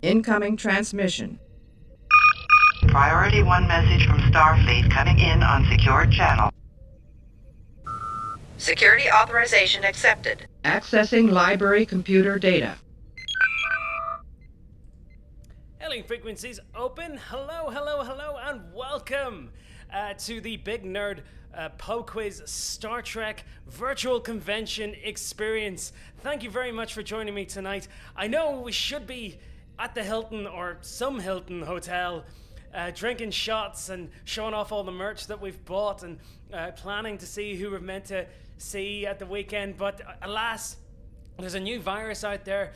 Incoming transmission. Priority 1 message from Starfleet coming in on secured channel. Security authorization accepted. Accessing library computer data. Hailing frequencies open. Hello, hello, hello, and welcome to the Big Nerd Pub Quiz Star Trek virtual convention experience. Thank you very much for joining me tonight. I know we should be at the Hilton or some Hilton hotel drinking shots and showing off all the merch that we've bought and planning to see who we're meant to see at the weekend, but alas, there's a new virus out there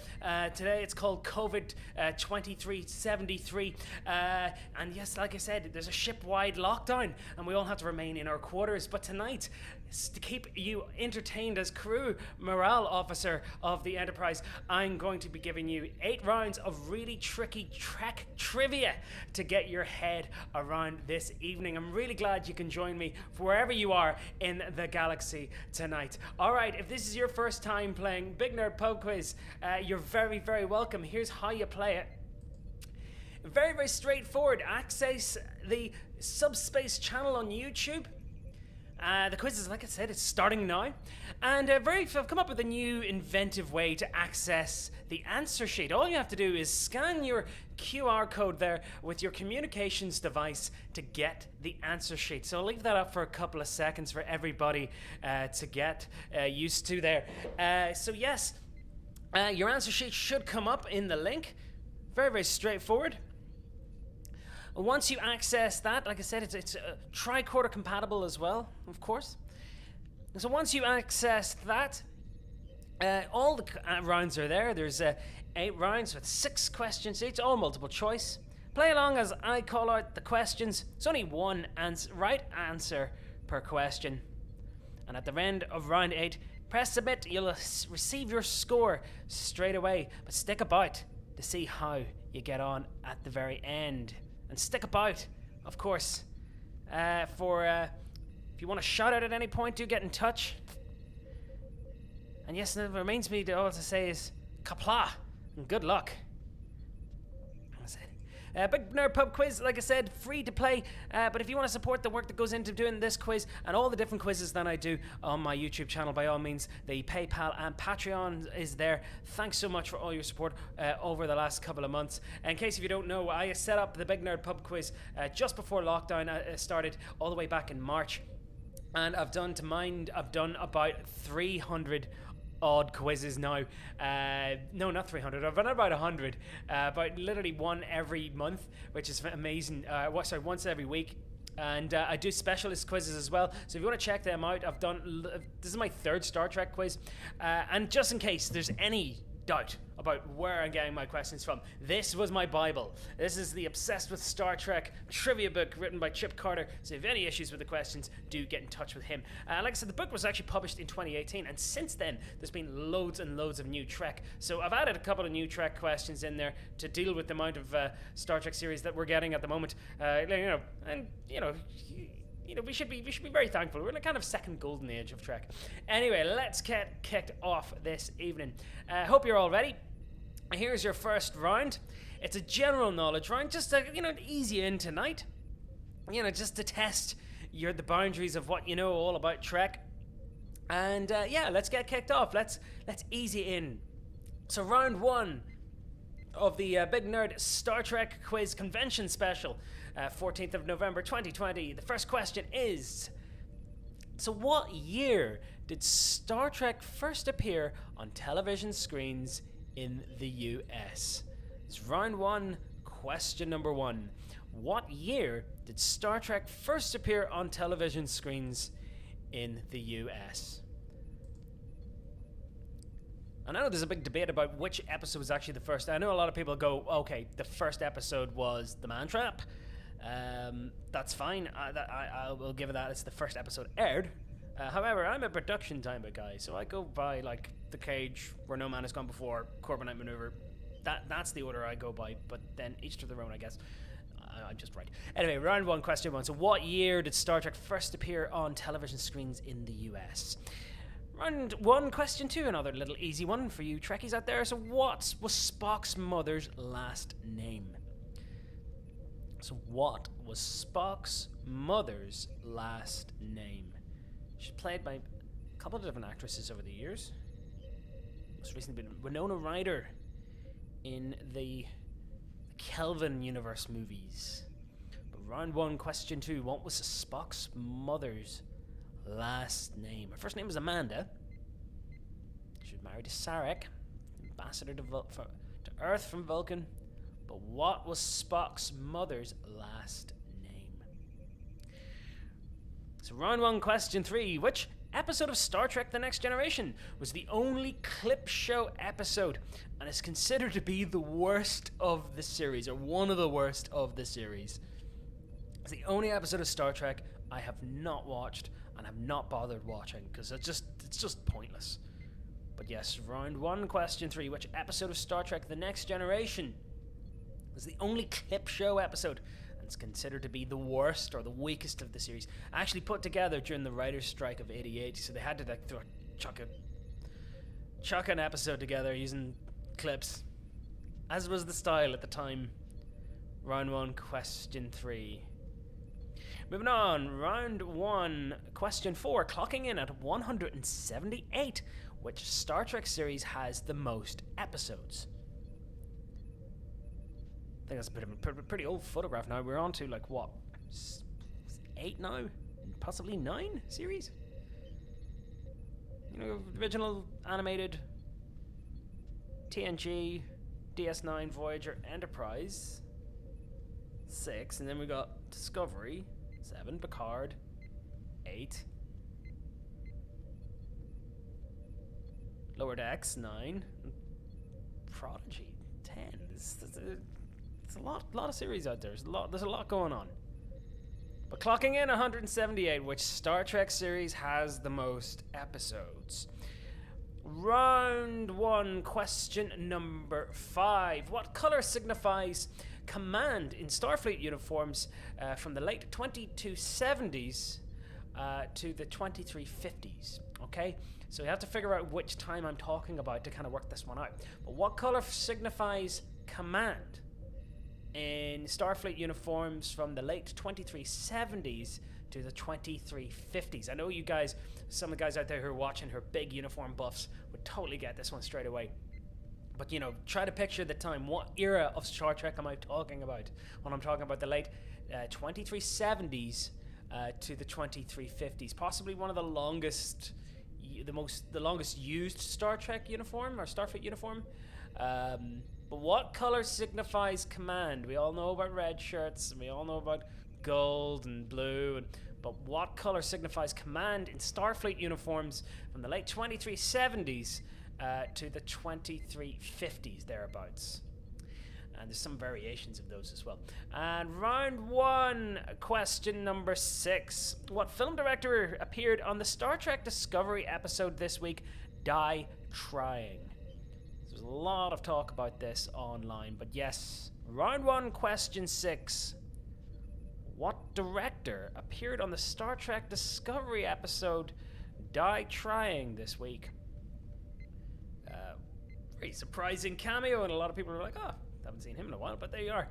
today. It's called COVID 2373. And yes, like I said, there's a ship-wide lockdown and we all have to remain in our quarters. But tonight, to keep you entertained as crew morale officer of the Enterprise, I'm going to be giving you 8 rounds of really tricky Trek trivia to get your head around this evening. I'm really glad you can join me wherever you are in the galaxy tonight. All right, if this is your first time playing Big Nerd Pub Quiz, you're very, very welcome. Here's how you play it. Very, very straightforward. Access the Subspace channel on YouTube. The quiz is, like I said, it's starting now. And I've come up with a new inventive way to access the answer sheet. All you have to do is scan your QR code there with your communications device to get the answer sheet. So I'll leave that up for a couple of seconds for everybody to get used to there. So yes, your answer sheet should come up in the link. Very, very straightforward. Once you access that, like I said, it's tricorder compatible as well, of course. So once you access that, all the rounds are there. There's 8 rounds with 6 questions each, all multiple choice. Play along as I call out the questions. It's only one right answer per question. And at the end of round 8, press submit. You'll receive your score straight away. But stick about to see how you get on at the very end. And stick about, of course, if you want to shout out at any point, do get in touch. And yes, it remains me to all to say is kapla and good luck. That's it. Big Nerd Pub Quiz, like I said, free to play. But if you want to support the work that goes into doing this quiz and all the different quizzes that I do on my YouTube channel, by all means, the PayPal and Patreon is there. Thanks so much for all your support over the last couple of months. In case if you don't know, I set up the Big Nerd Pub Quiz just before lockdown started, all the way back in March. And I've done about 300 odd quizzes now. No, not 300. I've done about 100. About literally one every month, which is amazing. Once every week. And I do specialist quizzes as well. So if you want to check them out, this is my 3rd Star Trek quiz. And just in case there's any doubt about where I'm getting my questions from, this was my Bible. This is the Obsessed with Star Trek trivia book written by Chip Carter. So if you have any issues with the questions, do get in touch with him. Like I said, the book was actually published in 2018, and since then there's been loads and loads of new Trek. So I've added a couple of new Trek questions in there to deal with the amount of Star Trek series that we're getting at the moment. We should be very thankful. We're in a kind of second golden age of Trek. Anyway, let's get kicked off this evening. Hope you're all ready. Here's your first round. It's a general knowledge round, just to ease you in tonight. Just to test the boundaries of what you know all about Trek. And let's get kicked off. Let's ease you in. So round 1 of the Big Nerd Star Trek Quiz Convention Special, 14th of November 2020. The first question is, so what year did Star Trek first appear on television screens in the US? It's round 1, question number 1. What year did Star Trek first appear on television screens in the US? And I know there's a big debate about which episode was actually the first. I know a lot of people go, okay, the first episode was The Man Trap. That's fine. I will give it that. It's the first episode aired. However, I'm a production time guy, so I go by like The Cage, Where No Man Has Gone Before, Corbinite Maneuver. That's the order I go by, but then each to their own, I guess. I'm just right. Anyway, round 1, question 1. So what year did Star Trek first appear on television screens in the US? Round 1, question 2, another little easy one for you Trekkies out there. So what was Spock's mother's last name? So what was Spock's mother's last name? She's played by a couple of different actresses over the years. Most recently been Winona Ryder in the Kelvin universe movies. But round 1, question 2, what was Spock's mother's last name? Her first name was Amanda. She was married to Sarek, ambassador to Earth from Vulcan. But what was Spock's mother's last name? So round 1, question 3. Which episode of Star Trek The Next Generation was the only clip show episode and is considered to be the worst of the series, or one of the worst of the series? It's the only episode of Star Trek I have not watched and have not bothered watching because it's just pointless. But yes, round 1, question 3. Which episode of Star Trek The Next Generation was the only clip show episode and it's considered to be the worst or the weakest of the series? Actually put together during the writer's strike of '88, so they had to chuck an episode together using clips, as was the style at the time. Round 1, question 3. Moving on, round 1, question 4, clocking in at 178. Which Star Trek series has the most episodes? I think that's a bit of a pretty old photograph now. We're on to, like, what, 8 now? Possibly 9 series? You know, original animated, TNG, DS9, Voyager, Enterprise, 6, and then we got Discovery, 7, Picard, 8, Lower Decks, 9, Prodigy, 10. It's a lot of series out there. There's a lot going on. But clocking in 178, which Star Trek series has the most episodes? Round 1, question number 5. What color signifies command in Starfleet uniforms from the late 2270s to the 2350s? Okay, so you have to figure out which time I'm talking about to kind of work this one out. But what color signifies command in Starfleet uniforms from the late 2370s to the 2350s? I know you guys, some of the guys out there who are watching, who are big uniform buffs, would totally get this one straight away. But, you know, try to picture the time. What era of Star Trek am I talking about when I'm talking about the late 2370s to the 2350s? Possibly one of the longest, the longest used Star Trek uniform, or Starfleet uniform. But what color signifies command? We all know about red shirts, and we all know about gold and blue, but what color signifies command in Starfleet uniforms from the late 2370s to the 2350s, thereabouts? And there's some variations of those as well. And round 1, question number 6. What film director appeared on the Star Trek Discovery episode this week, Die Trying? There's a lot of talk about this online, but yes, round 1, question 6. What director appeared on the Star Trek Discovery episode Die Trying this week? Very surprising cameo, and a lot of people are like, oh, haven't seen him in a while, but there you are.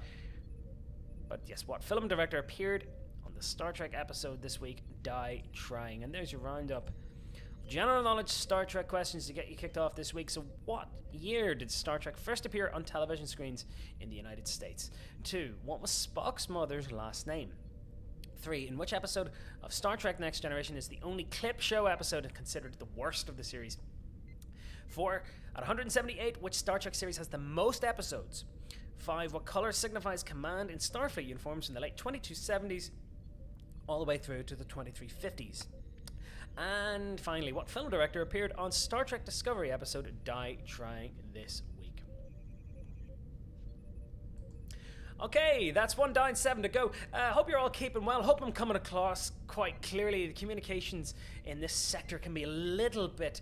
But yes, what film director appeared on the Star Trek episode this week, Die Trying? And there's your roundup. General knowledge Star Trek questions to get you kicked off this week. So what year did Star Trek first appear on television screens in the United States? 2. What was Spock's mother's last name? 3. In which episode of Star Trek Next Generation is the only clip show episode and considered the worst of the series? 4. At 178, which Star Trek series has the most episodes? 5. What color signifies command in Starfleet uniforms in the late 2270s all the way through to the 2350s? And finally, what film director appeared on Star Trek Discovery episode Die Trying this week? Okay, that's 1 down, 7 to go. Hope you're all keeping well. Hope I'm coming across quite clearly. The communications in this sector can be a little bit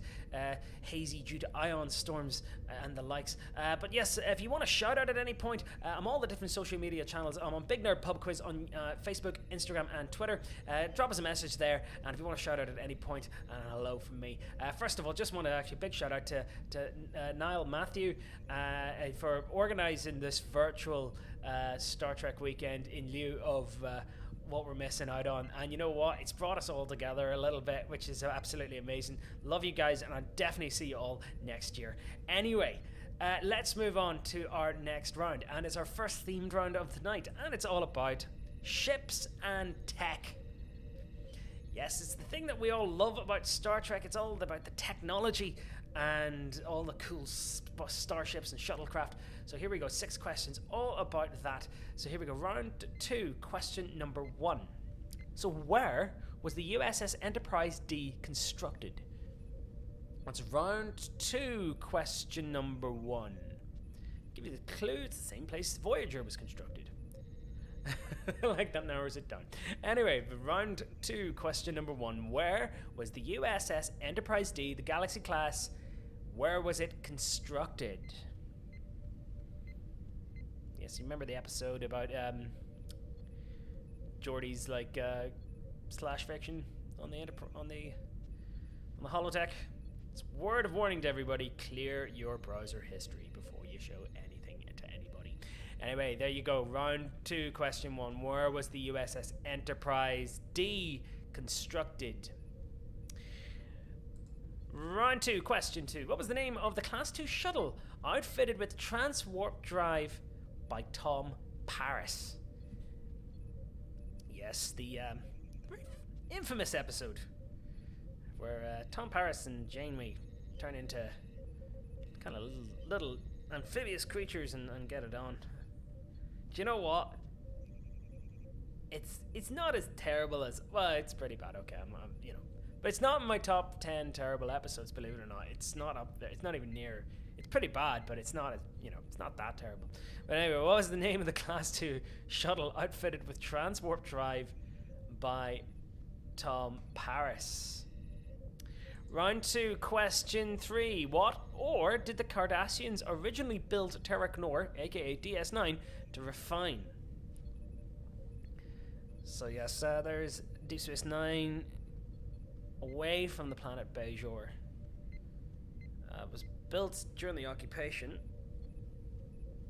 hazy due to ion storms and the likes. But yes, if you want to shout out at any point, I'm all the different social media channels. I'm on BigNerdPubQuiz on Facebook, Instagram, and Twitter. Drop us a message there, and if you want to shout out at any point, hello from me. First of all, just want to actually big shout out to Niall Matthew for organising this virtual Star Trek weekend in lieu of what we're missing out on. And you know what? It's brought us all together a little bit, which is absolutely amazing. Love you guys, and I'll definitely see you all next year. Anyway, let's move on to our next round, and it's our first themed round of the night, and it's all about ships and tech. Yes, it's the thing that we all love about Star Trek. It's all about the technology and all the cool starships and shuttlecraft. So here we go, 6 questions all about that. So here we go, round 2, question number 1. So where was the USS Enterprise D constructed? That's round 2, question number 1. Give you the clue, it's the same place Voyager was constructed. Like that narrows it down. Anyway, round 2, question number 1. Where was the USS Enterprise D, the Galaxy class, where was it constructed? Yes, you remember the episode about Geordi's like slash fiction on the holodeck? It's a word of warning to everybody: clear your browser history before you show anything to anybody. Anyway, there you go. Round 2, question 1. Where was the USS Enterprise D constructed? Round 2, question 2. What was the name of the Class 2 shuttle outfitted with transwarp drive by Tom Paris? Yes, the very infamous episode where Tom Paris and Janeway turn into kind of little amphibious creatures and get it on. Do you know what? It's not as terrible as, well, it's pretty bad. Okay, I'm but it's not in my top 10 terrible episodes, believe it or not. It's not up there. It's not even near. It's pretty bad, but it's not, it's not that terrible. But anyway, what was the name of the Class 2 shuttle outfitted with transwarp drive by Tom Paris? Round 2, question 3. What ore did the Cardassians originally build Terra Nor, aka DS9, to refine? So yes, there's Deep Space Nine away from the planet Bajor. It was built during the occupation.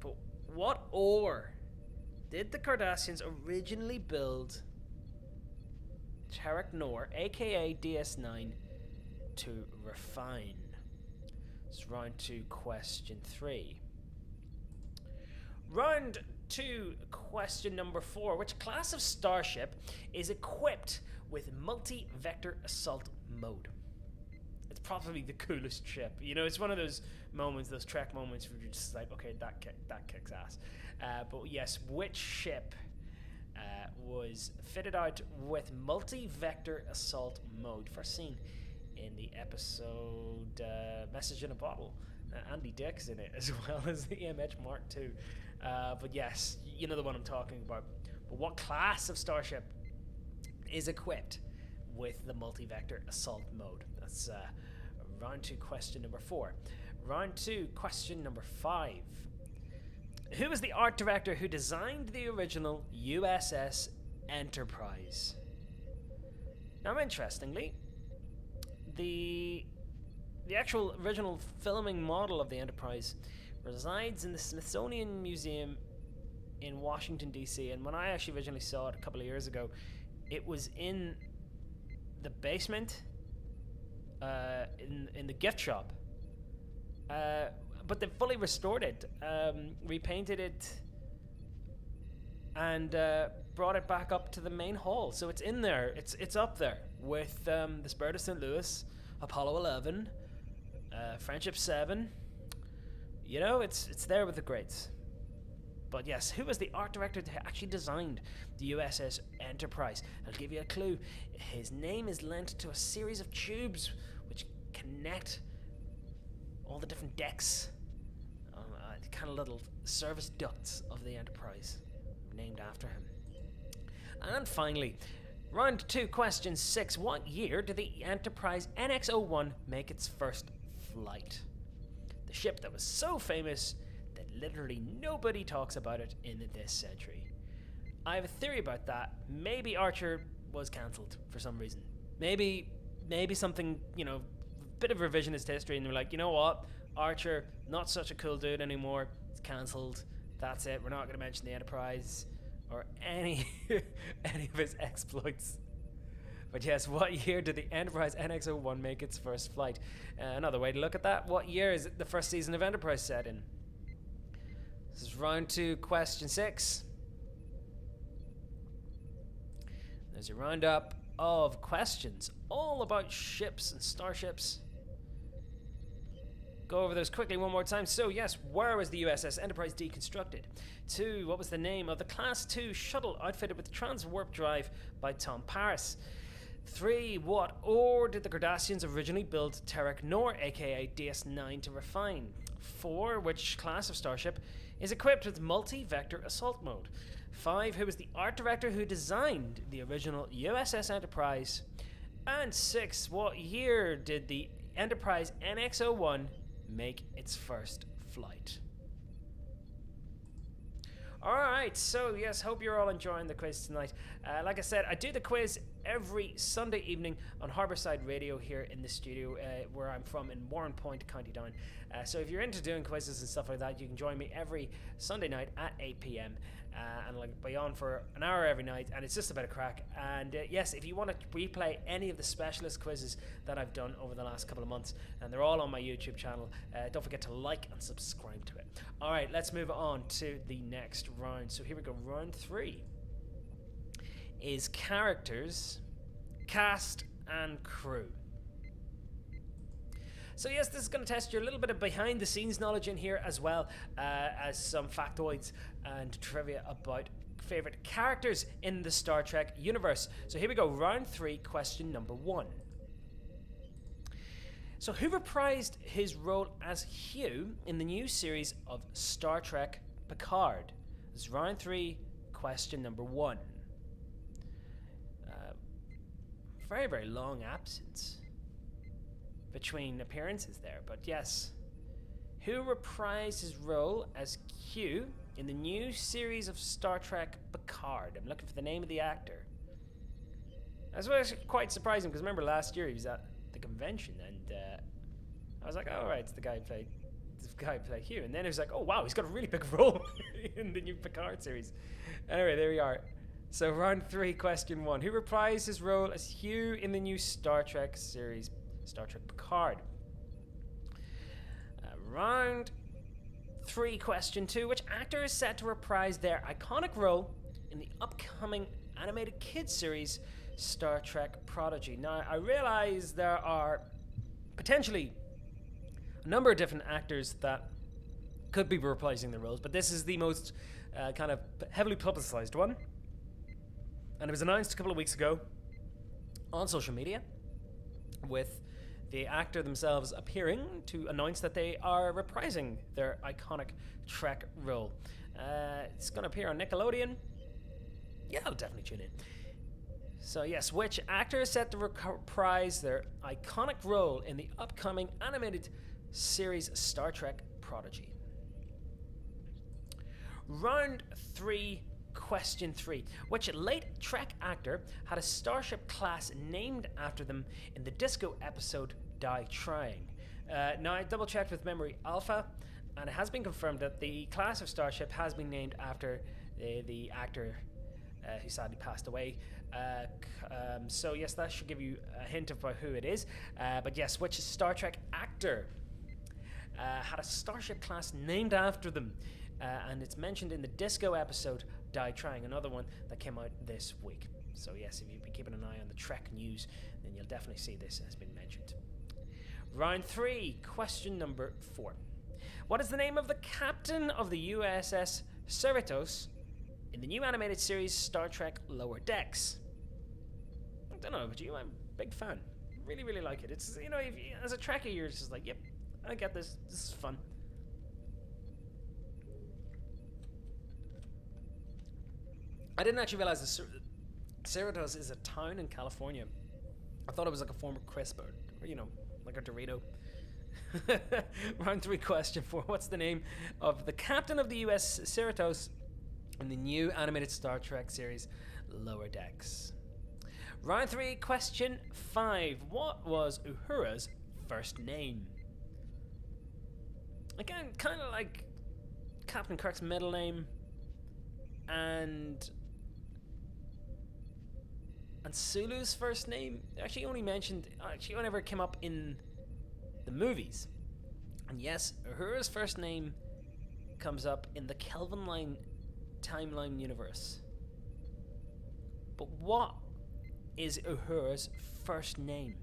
But what ore did the Cardassians originally build Terra Nor, aka DS9, to refine? It's round 2, question 3. Round 2, question number 4. Which class of starship is equipped with multi-vector assault mode? It's probably the coolest ship. It's one of those moments, those Trek moments where you're just like, okay, that kicks ass. But yes, which ship was fitted out with multi-vector assault mode? First seen in the episode Message in a Bottle. Andy Dick's in it, as well as the MH Mark II. But yes, you know the one I'm talking about. But what class of starship is equipped with the multi-vector assault mode? That's round 2, question number 4. Round 2, question number 5. Who was the art director who designed the original USS Enterprise? Now, interestingly, the actual original filming model of the Enterprise resides in the Smithsonian Museum in Washington, D.C. And when I actually originally saw it a couple of years ago, it was in the basement, in the gift shop. But they fully restored it, repainted it, and brought it back up to the main hall. So it's in there. It's up there with the Spirit of St. Louis, Apollo 11, Friendship 7. It's there with the greats. But yes, who was the art director that actually designed the USS Enterprise? I'll give you a clue. His name is lent to a series of tubes which connect all the different decks, kind of little service ducts of the Enterprise. named after him. And finally, round 2, question 6. What year did the Enterprise NX-01 make its first flight? The ship that was so famous that literally nobody talks about it in this century. I have a theory about that. Maybe Archer was cancelled for some reason. Maybe something, a bit of revisionist history, and they're like, you know what? Archer, not such a cool dude anymore. It's cancelled. That's it. We're not going to mention the Enterprise or any of his exploits. But yes, what year did the Enterprise NX-01 make its first flight? Another way to look at that, what year is it the first season of Enterprise set in? This is round 2, question 6. There's a roundup of questions all about ships and starships. Go over those quickly one more time. So yes, where was the USS Enterprise deconstructed? 2, what was the name of the Class 2 shuttle outfitted with transwarp drive by Tom Paris? 3, what ore did the Cardassians originally build Terek Nor, aka DS9, to refine? 4, which class of starship is equipped with multi-vector assault mode? 5, who was the art director who designed the original USS Enterprise? And 6, what year did the Enterprise NX-01 make its first flight? Alright, so yes, hope you're all enjoying the quiz tonight. Like I said, I do the quiz every Sunday evening on Harbourside Radio here in the studio where I'm from in Warren Point, County Down. So if you're into doing quizzes and stuff like that, you can join me every Sunday night at 8 p.m. And I'll be on for an hour every night, and it's just a bit of crack. And yes, if you want to replay any of the specialist quizzes that I've done over the last couple of months, and they're all on my YouTube channel, don't forget to like and subscribe to it. Alright, let's move on to the next round. So here we go, round 3 is characters, cast, and crew. So yes, this is going to test your little bit of behind the scenes knowledge in here, as well as some factoids and trivia about favourite characters in the Star Trek universe. So here we go, round 3, question number 1. So who reprised his role as Hugh in the new series of Star Trek Picard? This is round 3, question number 1. Very, very long absence between appearances there, but yes. Who reprised his role as Q in the new series of Star Trek Picard? I'm looking for the name of the actor. That's actually quite surprising, because remember last year he was at the convention, and I was like, oh right, it's the guy who played Hugh, and then it was like, oh wow, he's got a really big role in the new Picard series. Anyway, there we are. So round 3, question 1. Who reprised his role as Hugh in the new Star Trek series, Star Trek Picard? Round 3, question 2. Which actor is set to reprise their iconic role in the upcoming animated kids series, Star Trek Prodigy? Now, I realize there are potentially a number of different actors that could be reprising their roles, but this is the most kind of heavily publicized one. And it was announced a couple of weeks ago on social media, with the actor themselves appearing to announce that they are reprising their iconic Trek role. It's going to appear on Nickelodeon. Yeah, I'll definitely tune in. So yes, which actor is set to reprise their iconic role in the upcoming animated series Star Trek Prodigy? Round 3, question 3. Which late Trek actor had a starship class named after them in the disco episode Die Trying? Now, I double checked with Memory Alpha, and it has been confirmed that the class of starship has been named after the actor who sadly passed away. So yes, that should give you a hint about who it is. But yes, which Star Trek actor had a starship class named after them? And it's mentioned in the disco episode Die Trying, another one that came out this week. So yes, if you've been keeping an eye on the Trek news, then you'll definitely see this has been mentioned. Round 3, question number 4. What is the name of the captain of the USS Cerritos in the new animated series Star Trek Lower Decks? I don't know about you, I'm a big fan. Really, really like it. It's, you know, as a Trekkie, you're just like, yep, I get this. This is fun. I didn't actually realize Cerritos is a town in California. I thought it was like a form of crisp, or like a Dorito. Round 3, question 4. What's the name of the captain of the USS Cerritos in the new animated Star Trek series Lower Decks? Round 3, question 5. What was Uhura's first name? Again, kind of like Captain Kirk's middle name, and Sulu's first name actually only ever came up in the movies. And yes, Uhura's first name comes up in the Kelvin line timeline universe. But what is Uhura's first name?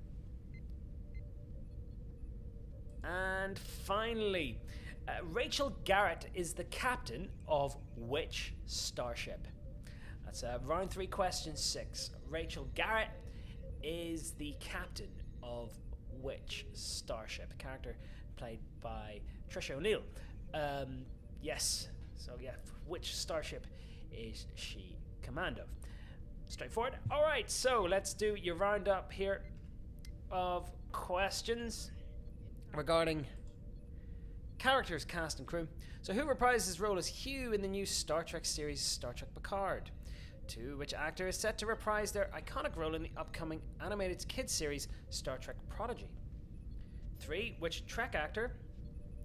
And finally, Rachel Garrett is the captain of which starship? That's round 3, question 6. Rachel Garrett is the captain of which starship? A character played by Trisha O'Neill. Yes. So yeah, which starship is she command of? Straightforward. All right. So let's do your roundup here of questions regarding characters, cast, and crew. So who reprised his role as Hugh in the new Star Trek series Star Trek Picard? 2. Which actor is set to reprise their iconic role in the upcoming animated kids series Star Trek Prodigy? 3. Which Trek actor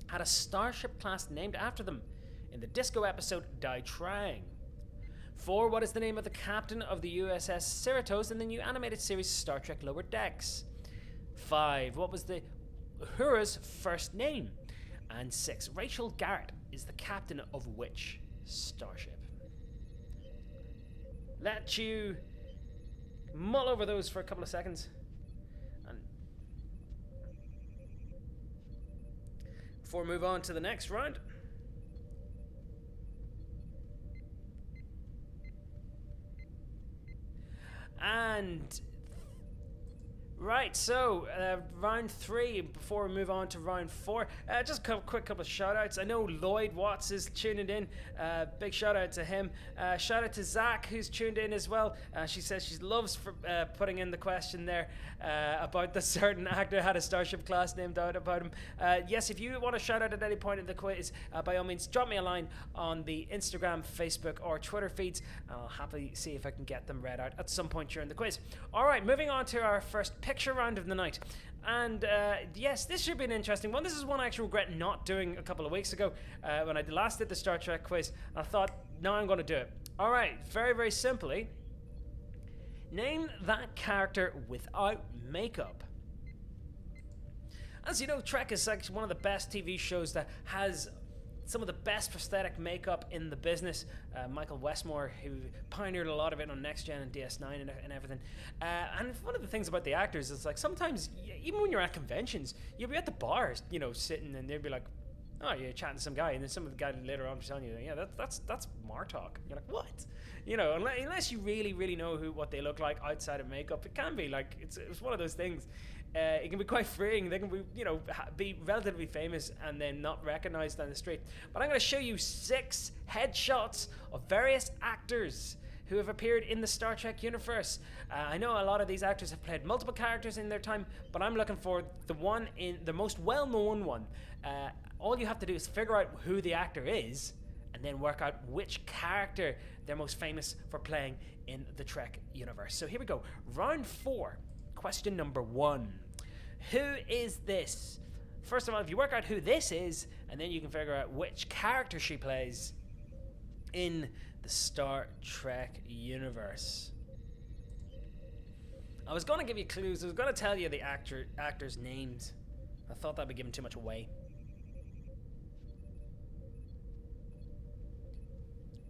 had a starship class named after them in the disco episode Die Trying? 4. What is the name of the captain of the USS Cerritos in the new animated series Star Trek Lower Decks? 5. What was the Uhura's first name? And 6. Rachel Garrett is the captain of which starship? Let you mull over those for a couple of seconds. And before we move on to the next round. And right, so round 3, before we move on to round 4, just a quick couple of shout outs. I know Lloyd Watts is tuning in. Big shout out to him. Shout out to Zach, who's tuned in as well. She says she loves for putting in the question there about the certain actor had a starship class named out about him. Yes, if you want to shout out at any point in the quiz, by all means, drop me a line on the Instagram, Facebook, or Twitter feeds, and I'll happily see if I can get them read out at some point during the quiz. All right, moving on to our first picture round of the night. And yes, this should be an interesting one. This is one I actually regret not doing a couple of weeks ago when I last did the Star Trek quiz. I thought, now I'm going to do it. All right, very, very simply, name that character without makeup. As you know, Trek is like one of the best TV shows that has some of the best prosthetic makeup in the business. Michael Westmore, who pioneered a lot of it on Next Gen and DS9 and everything. And one of the things about the actors is like sometimes, even when you're at conventions, you'll be at the bars, sitting, and they'll be like, "Oh, you're chatting to some guy," and then some of the guy later on is telling you, "Yeah, that's Martok." You're like, "What?" Unless you really, really know what they look like outside of makeup, it can be like it's one of those things. It can be quite freeing. They can be, be relatively famous and then not recognized on the street. But I'm going to show you 6 headshots of various actors who have appeared in the Star Trek universe. I know a lot of these actors have played multiple characters in their time, but I'm looking for the most well-known one. All you have to do is figure out who the actor is, and then work out which character they're most famous for playing in the Trek universe. So here we go. Round 4. Question number 1. Who is this? First of all, if you work out who this is, and then you can figure out which character she plays in the Star Trek universe. I was going to give you clues. I was going to tell you the actors' names. I thought that would be giving too much away.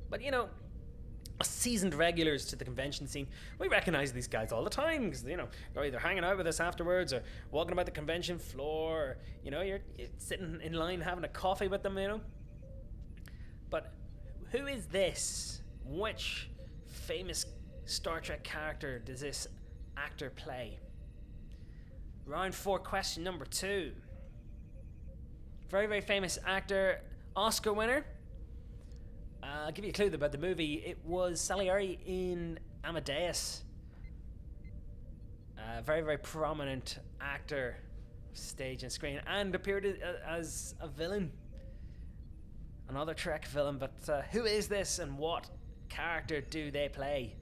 But seasoned regulars to the convention scene, we recognize these guys all the time because they're either hanging out with us afterwards or walking about the convention floor, or you're sitting in line having a coffee with them. But who is this? Which famous Star Trek character does this actor play? Round 4, question number 2. Very, very famous actor, Oscar winner. I'll give you a clue about the movie. It was Salieri in Amadeus. A very, very prominent actor, stage and screen, and appeared as a villain. Another Trek villain, but who is this and what character do they play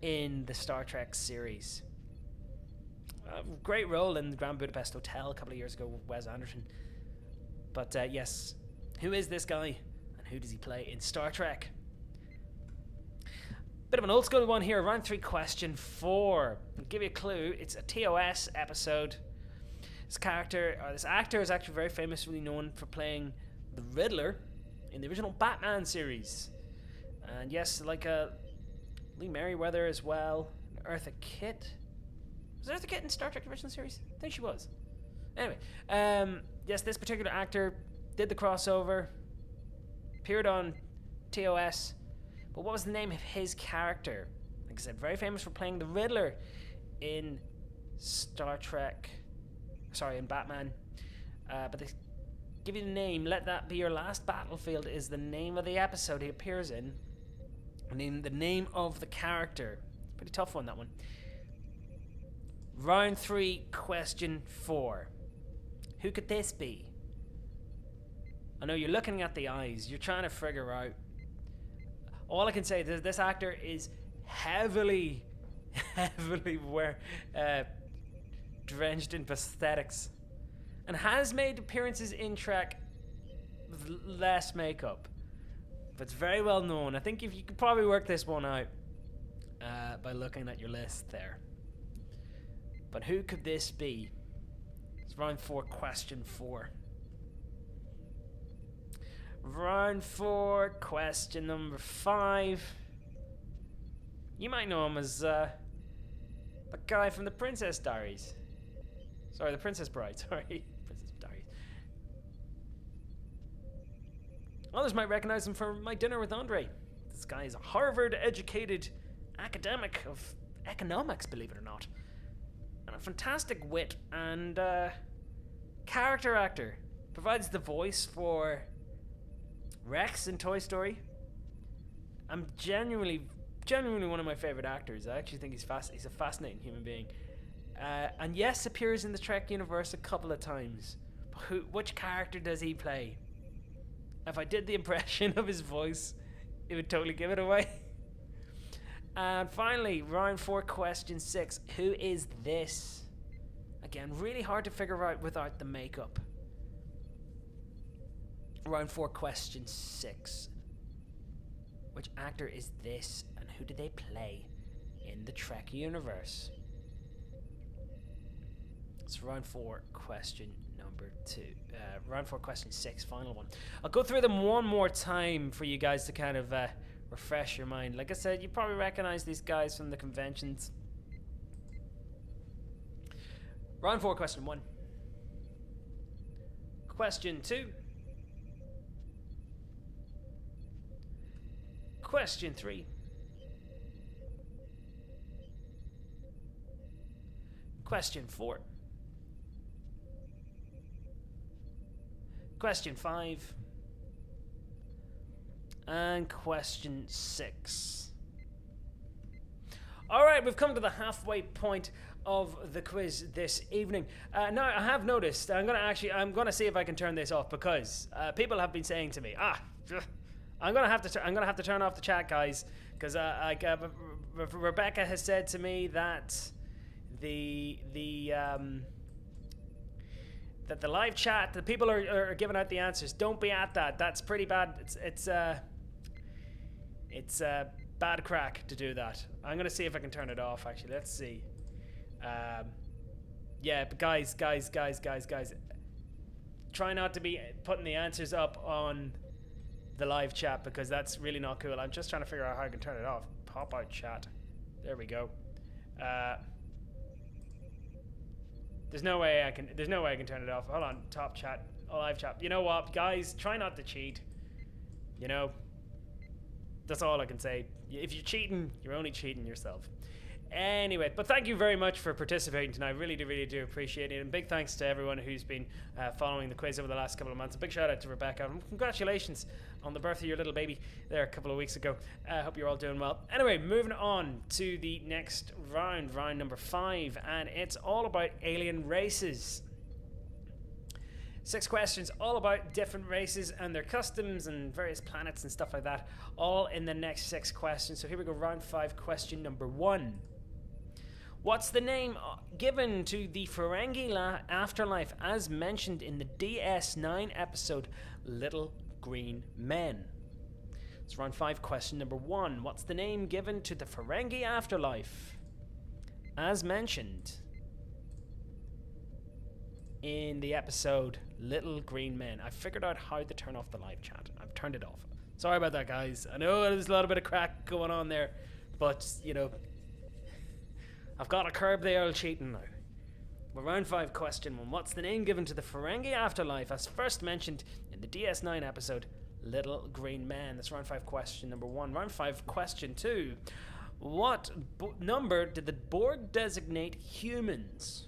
in the Star Trek series? A great role in the Grand Budapest Hotel a couple of years ago with Wes Anderson. But yes, who is this guy and who does he play in Star Trek? Bit of an old school one here, round 3, question 4. I'll give you a clue, it's a TOS episode. This actor is actually very famously known for playing the Riddler in the original Batman series. And yes, like Lee Merriweather as well, Eartha Kitt. Was Eartha Kitt in Star Trek original series? I think she was. Anyway, yes, this particular actor did the crossover, appeared on TOS, but what was the name of his character? Like I said, very famous for playing the Riddler in in Batman. But they give you the name, Let That Be Your Last Battlefield is the name of the episode he appears in. The name of the character. Pretty tough one, that one. Round 3, question 4. Who could this be? I know you're looking at the eyes, you're trying to figure out. All I can say is this actor is heavily drenched in prosthetics and has made appearances in Trek with less makeup, but it's very well known. I think if you could probably work this one out by looking at your list there. But who could this be? It's round 4, question 4. Round 4, question number 5. You might know him as the guy from the Princess Diaries. Sorry, the Princess Bride. Sorry, Princess Diaries. Others might recognize him from My Dinner with Andre. This guy is a Harvard-educated academic of economics, believe it or not. And a fantastic wit and character actor. Provides the voice for Rex in Toy Story. I'm genuinely one of my favorite actors. I actually think he's a fascinating human being. And yes, appears in the Trek universe a couple of times. But which character does he play? If I did the impression of his voice, it would totally give it away. And finally, round 4, question 6. Who is this? Again, really hard to figure out without the makeup. Round 4, question 6. Which actor is this, and who do they play in the Trek universe? It's round 4, question number 2. Round 4, question 6, final one. I'll go through them one more time for you guys to kind of refresh your mind. Like I said, you probably recognize these guys from the conventions. Round 4, question 1. Question 2. Question 3. Question 4. Question 5. And question 6. Alright, we've come to the halfway point of the quiz this evening. Now, I have noticed, I'm gonna see if I can turn this off, because people have been saying to me, I'm gonna have to turn off the chat, guys, because Rebecca has said to me that the live chat, the people are giving out the answers. Don't be at that. That's pretty bad. It's bad crack to do that. I'm gonna see if I can turn it off. Actually, let's see. Yeah, but guys, try not to be putting the answers up on the live chat, because that's really not cool. I'm just trying to figure out how I can turn it off. Pop out chat. There we go. There's no way I can turn it off. Hold on, top chat, live chat. You know what, guys? Try not to cheat. You know, that's all I can say. If you're cheating, you're only cheating yourself. Anyway, but thank you very much for participating tonight. Really do appreciate it. And big thanks to everyone who's been following the quiz over the last couple of months. A big shout out to Rebecca. And congratulations on the birth of your little baby there a couple of weeks ago. I hope you're all doing well. Anyway, moving on to the next round number 5. And it's all about alien races. 6 questions all about different races and their customs and various planets and stuff like that. All in the next 6 questions. So here we go, round 5, question number 1. What's the name given to the Ferengi afterlife as mentioned in the DS9 episode Little Green Men? It's round 5, question number 1. What's the name given to the Ferengi afterlife as mentioned in the episode Little Green Men? I figured out how to turn off the live chat. I've turned it off. Sorry about that, guys. I know there's a little bit of crack going on there, but, you know, I've got to curb the old cheating now. But round 5, question 1. What's the name given to the Ferengi afterlife as first mentioned in the DS9 episode Little Green Men? That's round 5, question number 1. Round 5, question 2. What number did the Borg designate humans?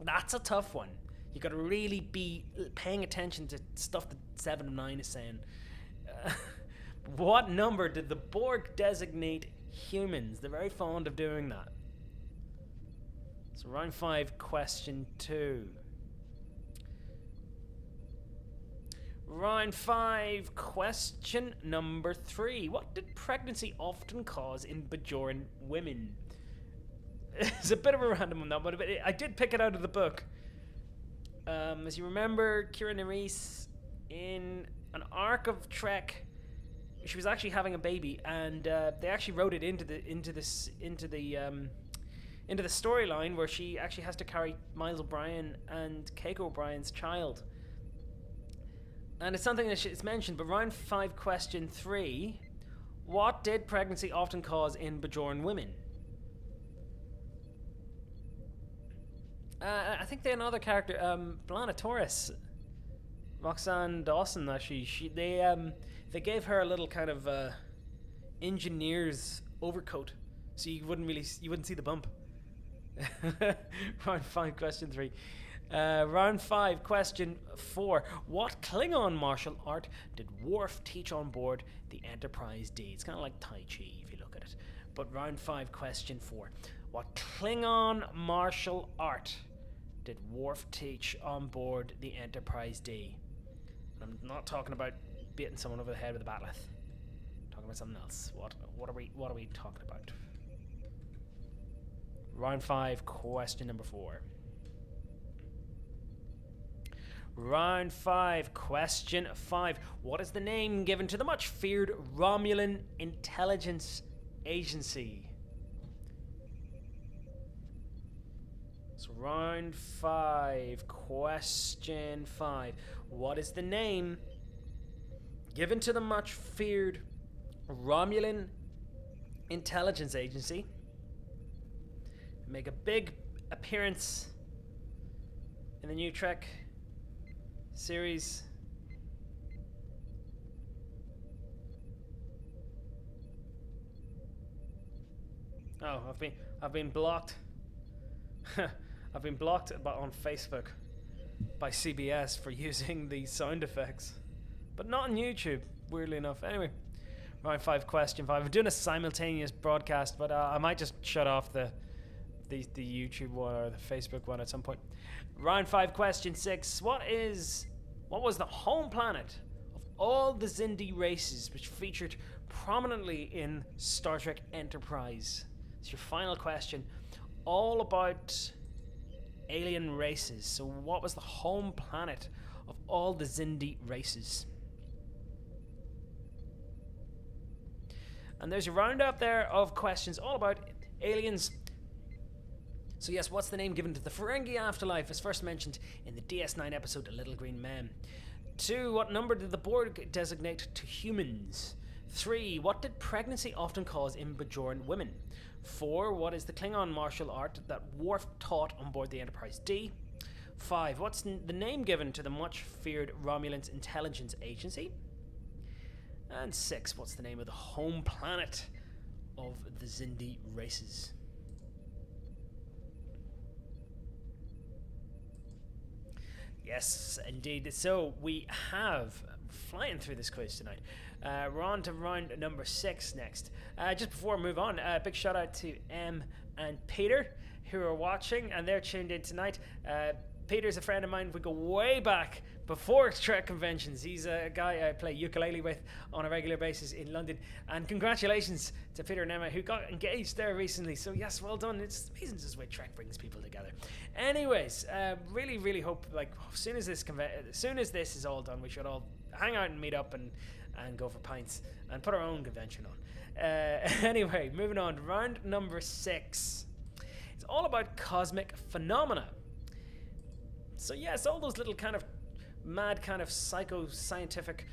That's a tough one. You got to really be paying attention to stuff that 7 and 9 is saying. What number did the Borg designate humans? They're very fond of doing that. So round 5, question 2. Round 5, question number 3. What did pregnancy often cause in Bajoran women? It's a bit of a random one, but I did pick it out of the book. As you remember, Kira Nerys, in an arc of Trek, she was actually having a baby, and they actually wrote it into the storyline where she actually has to carry Miles O'Brien and Keiko O'Brien's child. And it's something that it's mentioned, but round 5, question 3, what did pregnancy often cause in Bajoran women? I think they're another character, Blana Torres, Roxanne Dawson. Actually, they gave her a little kind of engineer's overcoat, so you wouldn't see the bump. Round 5, question 3. Round 5, question 4. What Klingon martial art did Worf teach on board the Enterprise D? It's kind of like Tai Chi if you look at it. But round 5, question 4. What Klingon martial art did Worf teach on board the Enterprise D? And I'm not talking about beating someone over the head with a bat'leth. I'm talking about something else. What are we talking about? Round 5, question number 4. Round 5, question 5. What is the name given to the much feared Romulan intelligence agency? So round 5, question 5. What is the name given to the much feared Romulan intelligence agency? Make a big appearance in the new Trek series. Oh, I've been blocked. I've been blocked on Facebook by CBS for using these sound effects, but not on YouTube, weirdly enough. Anyway, round 5, question 5. I'm doing a simultaneous broadcast, but I might just shut off the YouTube one or the Facebook one at some point. Round 5, question 6. What was the home planet of all the Xindi races which featured prominently in Star Trek Enterprise? It's your final question, all about alien races. So what was the home planet of all the Xindi races? And there's a roundup there of questions all about aliens. So yes, what's the name given to the Ferengi afterlife as first mentioned in the DS9 episode A Little Green Men? 2. What number did the Borg designate to humans? 3. What did pregnancy often cause in Bajoran women? 4. What is the Klingon martial art that Worf taught on board the Enterprise D? 5. What's the name given to the much feared Romulan intelligence agency? And 6. What's the name of the home planet of the Zindi races. Yes, indeed. So we have flying through this quiz tonight. We're on to round number 6 next. Just before we move on, big shout out to Em and Peter who are watching, and they're tuned in tonight. Peter's a friend of mine. We go way back before Trek conventions. He's a guy I play ukulele with on a regular basis in London. And congratulations to Peter and Emma who got engaged there recently. So yes, well done. It's amazing just the way Trek brings people together. Anyways, really hope as soon as this is all done, we should all hang out and meet up and go for pints and put our own convention on. Anyway, moving on. Round number 6. It's all about cosmic phenomena. So yes, all those little kind of mad kind of psycho-scientific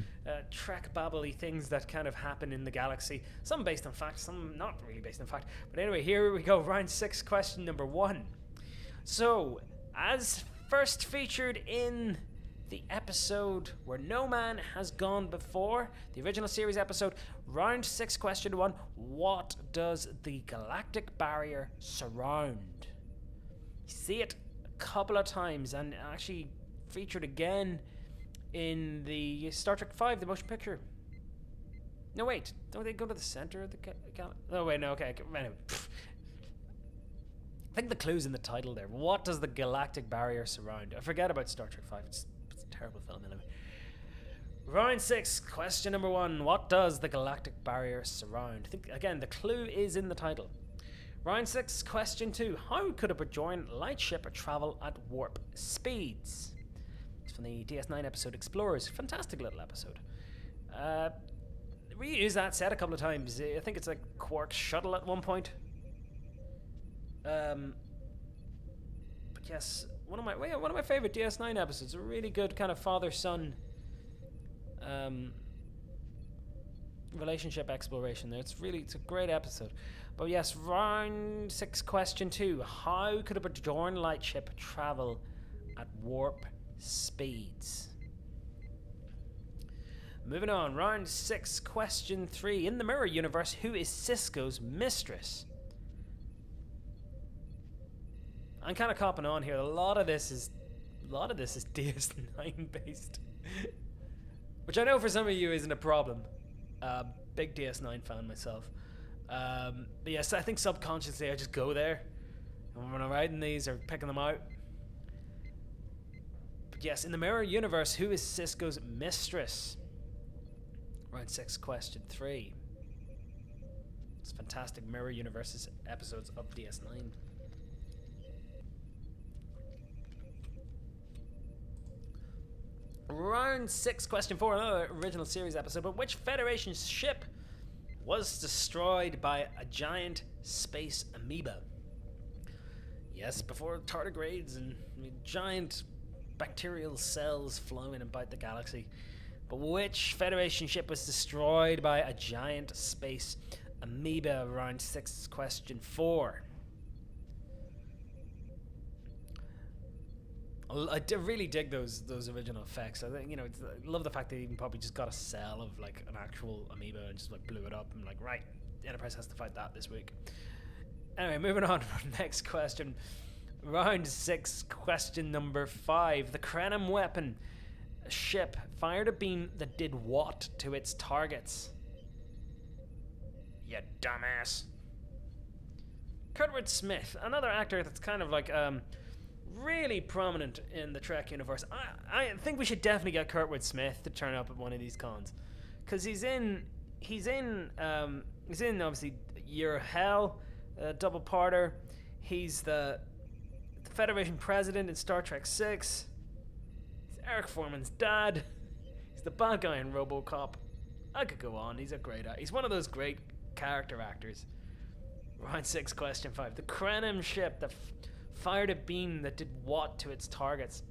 Trek babbly things that kind of happen in the galaxy. Some based on fact, some not really based on fact. But anyway, here we go. Round 6, question number 1. So, as first featured in the episode Where No Man Has Gone Before, the original series episode, round 6, question 1, what does the galactic barrier surround? You see it couple of times, and actually featured again in the Star Trek V, the motion picture. No, wait, don't they go to the center of the oh wait, no, okay, anyway. I think the clue's in the title there. What does the galactic barrier surround? I forget about Star Trek V. It's a terrible film anyway. Round 6, question number 1. What does the galactic barrier surround? I think again the clue is in the title. Round 6, question 2. How could a Bajoran lightship travel at warp speeds? It's from the DS9 episode Explorers. Fantastic little episode. We used that set a couple of times. I think it's like Quark's shuttle at one point. But yes, one of my favorite DS9 episodes. A really good kind of father-son relationship exploration there. It's a great episode. But yes, round 6, question 2. How could a Bajoran lightship travel at warp speeds? Moving on, round 6, question 3. In the Mirror universe, who is Cisco's mistress? I'm kind of copping on here. A lot of this is DS9 based, which I know for some of you isn't a problem. Big DS9 fan myself. But yes, I think subconsciously I just go there when I'm writing these or picking them out. But yes, in the Mirror universe, who is Cisco's mistress? Round 6, question 3. It's fantastic Mirror universes episodes of DS9. Round 6, question 4, another original series episode. But which Federation ship was destroyed by a giant space amoeba? Yes, before tardigrades and giant bacterial cells flowing about the galaxy. But which Federation ship was destroyed by a giant space amoeba? Round 6, question 4. I really dig those original effects. I think, I love the fact they even probably just got a cell of like an actual amoeba and just like blew it up and like, right, the Enterprise has to fight that this week. Anyway, moving on to the next question. Round 6, question number 5. The Krenim weapon ship fired a beam that did what to its targets? You dumbass. Kurtwood Smith, another actor that's kind of like really prominent in the Trek universe. I think we should definitely get Kurtwood Smith to turn up at one of these cons, because he's in obviously Year of Hell, double parter. He's the Federation president in Star Trek 6. He's Eric Foreman's dad. He's the bad guy in RoboCop. I could go on. He's a great actor. He's one of those great character actors. Round 6, question 5. The Krenim ship that fired a beam that did what to its targets?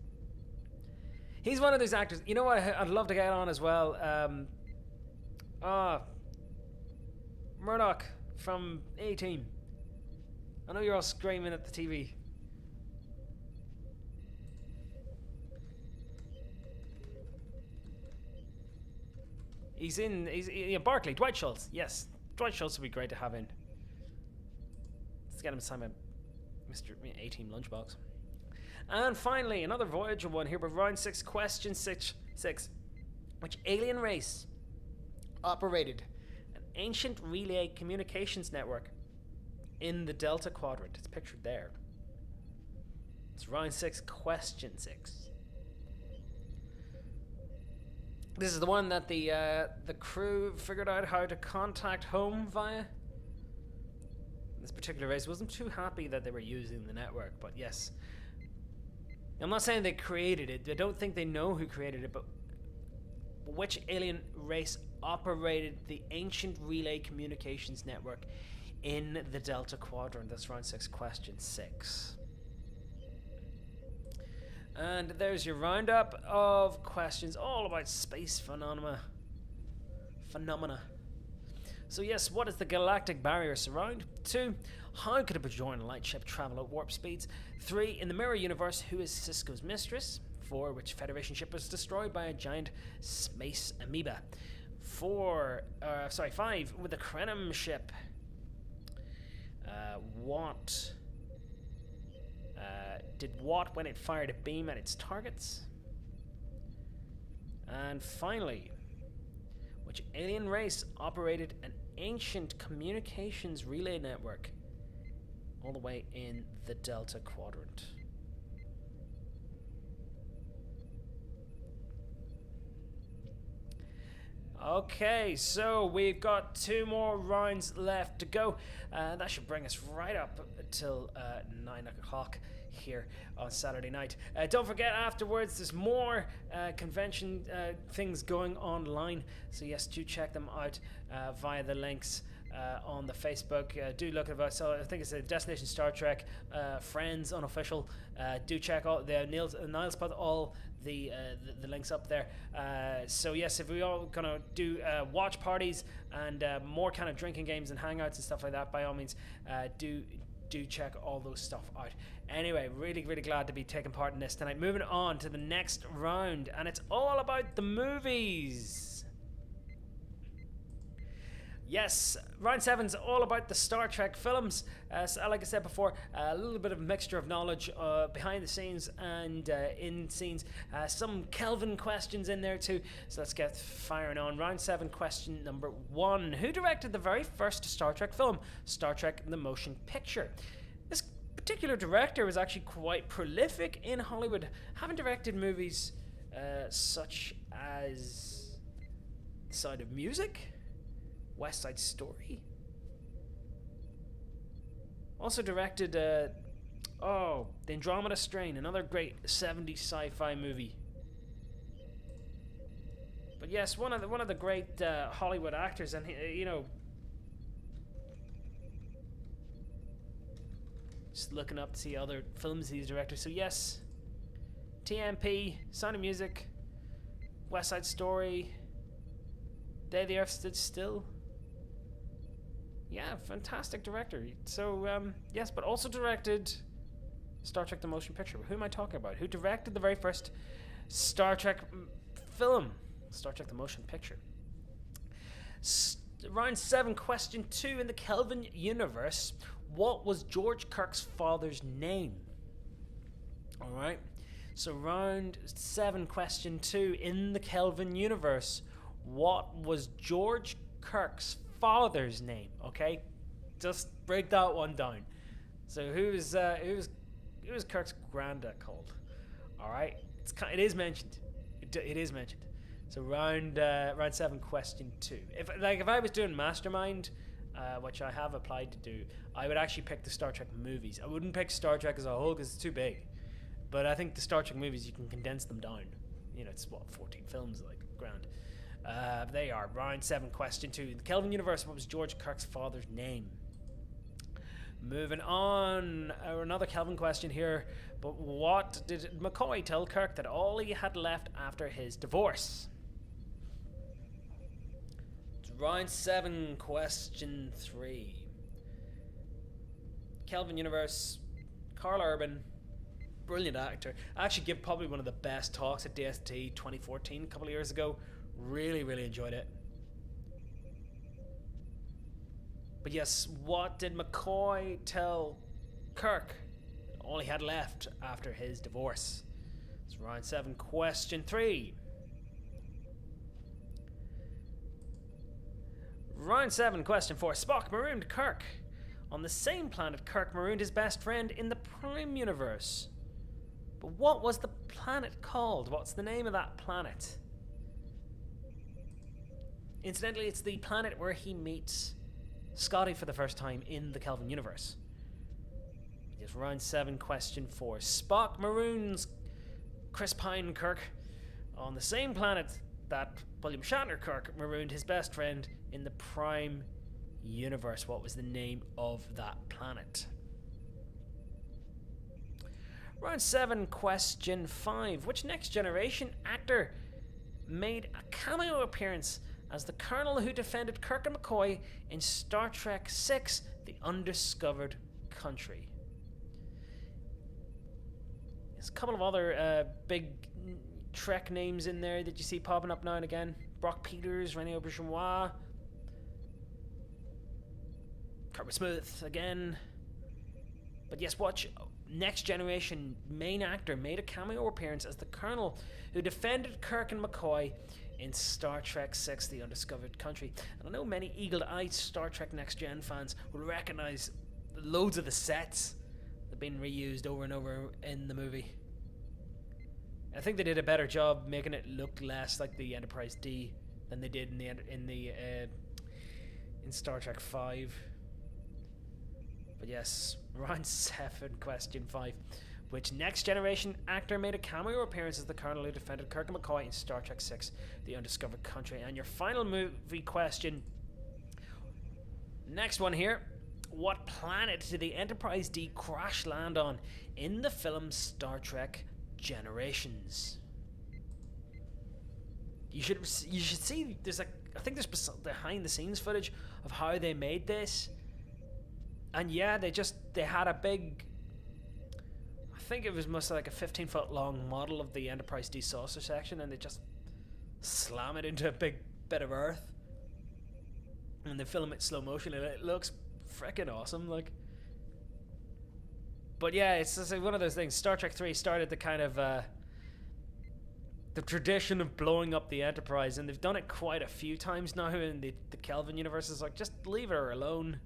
He's one of those actors. You know what I'd love to get on as well? Murdoch from A-Team. I know you're all screaming at the TV. He's Barclay, Dwight Schultz. Yes, Dwight Schultz would be great to have in. Let's get him to sign my Mr. A-Team lunchbox. And finally, another Voyager one here, but round 6, question 6. Which alien race operated an ancient relay communications network in the Delta Quadrant? It's pictured there. It's round 6, question 6. This is the one that the crew figured out how to contact home via. This particular race wasn't too happy that they were using the network, but yes. I'm not saying they created it. I don't think they know who created it, but which alien race operated the ancient relay communications network in the Delta Quadrant? That's round 6, question 6. And there's your roundup of questions all about space phenomena. So yes, what is the galactic barrier surround? 2, how could a Bajoran lightship travel at warp speeds? 3, in the mirror universe, who is Cisco's mistress? 4, which Federation ship was destroyed by a giant space amoeba? 5, with the Krenim ship. What did Watt when it fired a beam at its targets? And finally, which alien race operated an ancient communications relay network all the way in the Delta Quadrant? Okay, so we've got 2 more rounds left to go. That should bring us right up till 9 o'clock here on Saturday night. Don't forget, afterwards there's more convention things going online, so yes, do check them out via the links on the Facebook. Do look at us. So I think it's a Destination Star Trek Friends unofficial. Do check out the Niles put all the links up there. So yes, if we all gonna do watch parties and more kind of drinking games and hangouts and stuff like that, by all means, do check all those stuff out. Anyway, really glad to be taking part in this tonight. Moving on to the next round, and it's all about the movies. Yes, round 7's all about the Star Trek films. So like I said before, a little bit of mixture of knowledge behind the scenes and in scenes. Some Kelvin questions in there too. So let's get firing on. Round 7, question number 1. Who directed the very first Star Trek film, Star Trek the Motion Picture? This particular director was actually quite prolific in Hollywood, having directed movies such as Sound of Music, West Side Story. Also directed The Andromeda Strain, another great 70s sci-fi movie. But yes, one of the great Hollywood actors, and just looking up to see other films he's directed. So yes, TMP, Sound of Music, West Side Story, Day the Earth Stood Still. Yeah, fantastic director. So, yes, but also directed Star Trek the Motion Picture. Who am I talking about? Who directed the very first Star Trek film, Star Trek the Motion Picture? Round 7, question 2. In the Kelvin universe, what was George Kirk's father's name? Alright, so round 7, question 2. In the Kelvin universe, what was George Kirk's father's name? Okay, just break that one down. So who was Kirk's granddad called? All right, it is mentioned. It is mentioned. So round 7, question 2. If I was doing Mastermind, which I have applied to do, I would actually pick the Star Trek movies. I wouldn't pick Star Trek as a whole because it's too big. But I think the Star Trek movies, you can condense them down. It's 14 films, like grand. They are round 7, question 2. In the Kelvin universe, what was George Kirk's father's name? Moving on, another Kelvin question here. But what did McCoy tell Kirk that all he had left after his divorce? It's round 7, question 3. Kelvin universe, Carl Urban, brilliant actor. I actually gave probably one of the best talks at DST 2014 a couple of years ago. Really enjoyed it. But yes, what did McCoy tell Kirk? All he had left after his divorce. It's round 7, question 3. Round 7, question 4. Spock marooned Kirk. On the same planet, Kirk marooned his best friend in the Prime Universe. But what was the planet called? What's the name of that planet? Incidentally, it's the planet where he meets Scotty for the first time in the Kelvin universe. Yes, round 7, question 4. Spock maroons Chris Pine Kirk on the same planet that William Shatner Kirk marooned his best friend in the Prime universe. What was the name of that planet? Round 7, question 5. Which Next Generation actor made a cameo appearance as the colonel who defended Kirk and McCoy in Star Trek VI, The Undiscovered Country? There's a couple of other big Trek names in there that you see popping up now and again. Brock Peters, Rene Auberjonois, Kurtwood Smith again. But yes, watch. Next Generation main actor made a cameo appearance as the colonel who defended Kirk and McCoy in Star Trek VI, The Undiscovered Country. And I know many eagle-eyed Star Trek Next Gen fans will recognise loads of the sets that have been reused over and over in the movie. I think they did a better job making it look less like the Enterprise D than they did in Star Trek V. But yes, round 7, question 5. Which Next Generation actor made a cameo appearance as the colonel who defended Kirk and McCoy in Star Trek VI, The Undiscovered Country? And your final movie question. Next one here. What planet did the Enterprise D crash land on in the film Star Trek Generations? You should see. I think there's behind the scenes footage of how they made this. And yeah, they had a big, I think it was mostly like a 15-foot long model of the Enterprise D saucer section, and they just slam it into a big bit of Earth, and they film it slow motion, and it looks freaking awesome. Like, but yeah, it's just like one of those things. Star Trek 3 started the kind of the tradition of blowing up the Enterprise, and they've done it quite a few times now in the Kelvin universe. It's like, just leave her alone.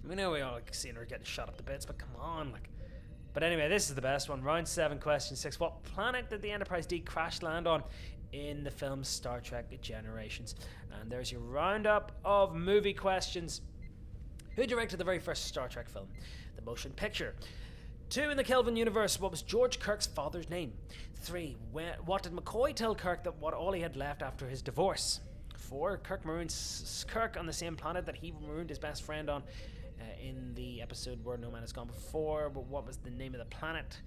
We know we all like seeing her getting shot up to bits, but come on, like. But anyway, this is the best one. Round 7, question 6. What planet did the Enterprise D crash land on in the film Star Trek Generations? And there's your roundup of movie questions. Who directed the very first Star Trek film? The motion picture. 2, in the Kelvin universe, what was George Kirk's father's name? 3, what did McCoy tell Kirk that all he had left after his divorce? 4, Kirk maroons Kirk on the same planet that he marooned his best friend on in the episode Where No Man Has Gone Before, but what was the name of the planet?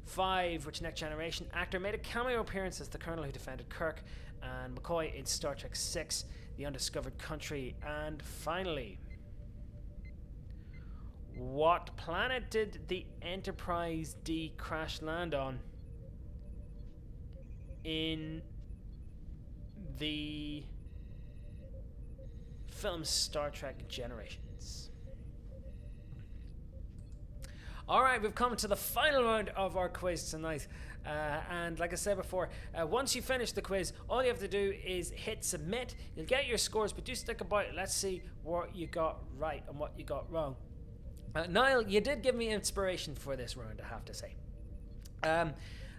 5, which Next Generation actor made a cameo appearance as the colonel who defended Kirk and McCoy in Star Trek VI, The Undiscovered Country? And finally, what planet did the Enterprise D crash land on in the film Star Trek Generations? Alright, we've come to the final round of our quiz tonight. And like I said before, once you finish the quiz, all you have to do is hit submit. You'll get your scores, but do stick about it. Let's see what you got right and what you got wrong. Niall, you did give me inspiration for this round, I have to say.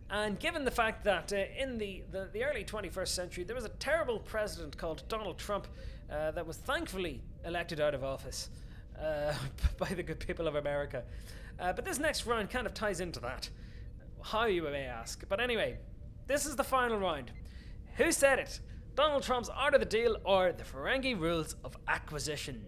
And given the fact that in the early 21st century, there was a terrible president called Donald Trump that was thankfully elected out of office by the good people of America. But this next round kind of ties into that. How, you may ask. But anyway, this is the final round. Who said it? Donald Trump's Art of the Deal or the Ferengi Rules of Acquisition?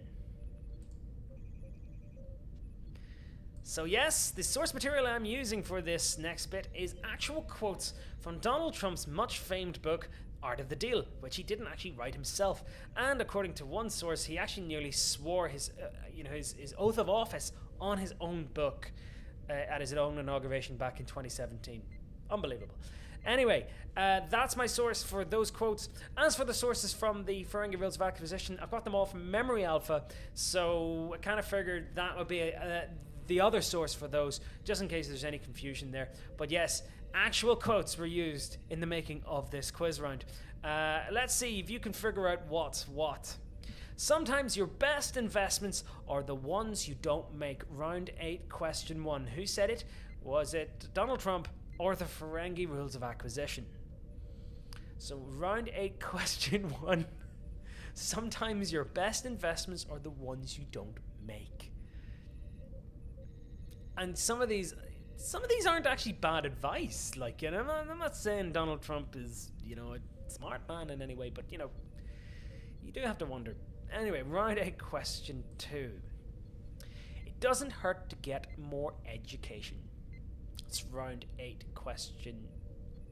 So yes, the source material I'm using for this next bit is actual quotes from Donald Trump's much famed book, Art of the Deal, which he didn't actually write himself. And according to one source, he actually nearly swore his oath of office on his own book at his own inauguration back in 2017. Unbelievable. Anyway, that's my source for those quotes. As for the sources from the Ferengi Rules of Acquisition, I've got them all from Memory Alpha, so I kind of figured that would be the other source for those, just in case there's any confusion there. But yes, actual quotes were used in the making of this quiz round. Let's see if you can figure out what's what. Sometimes your best investments are the ones you don't make. Round 8, question 1. Who said it? Was it Donald Trump or the Ferengi Rules of Acquisition? So round 8, question 1. Sometimes your best investments are the ones you don't make. And some of these aren't actually bad advice. Like, you know, I'm not saying Donald Trump is, you know, a smart man in any way, but, you know, you do have to wonder. Anyway, round 8, question 2. It doesn't hurt to get more education. It's round 8, question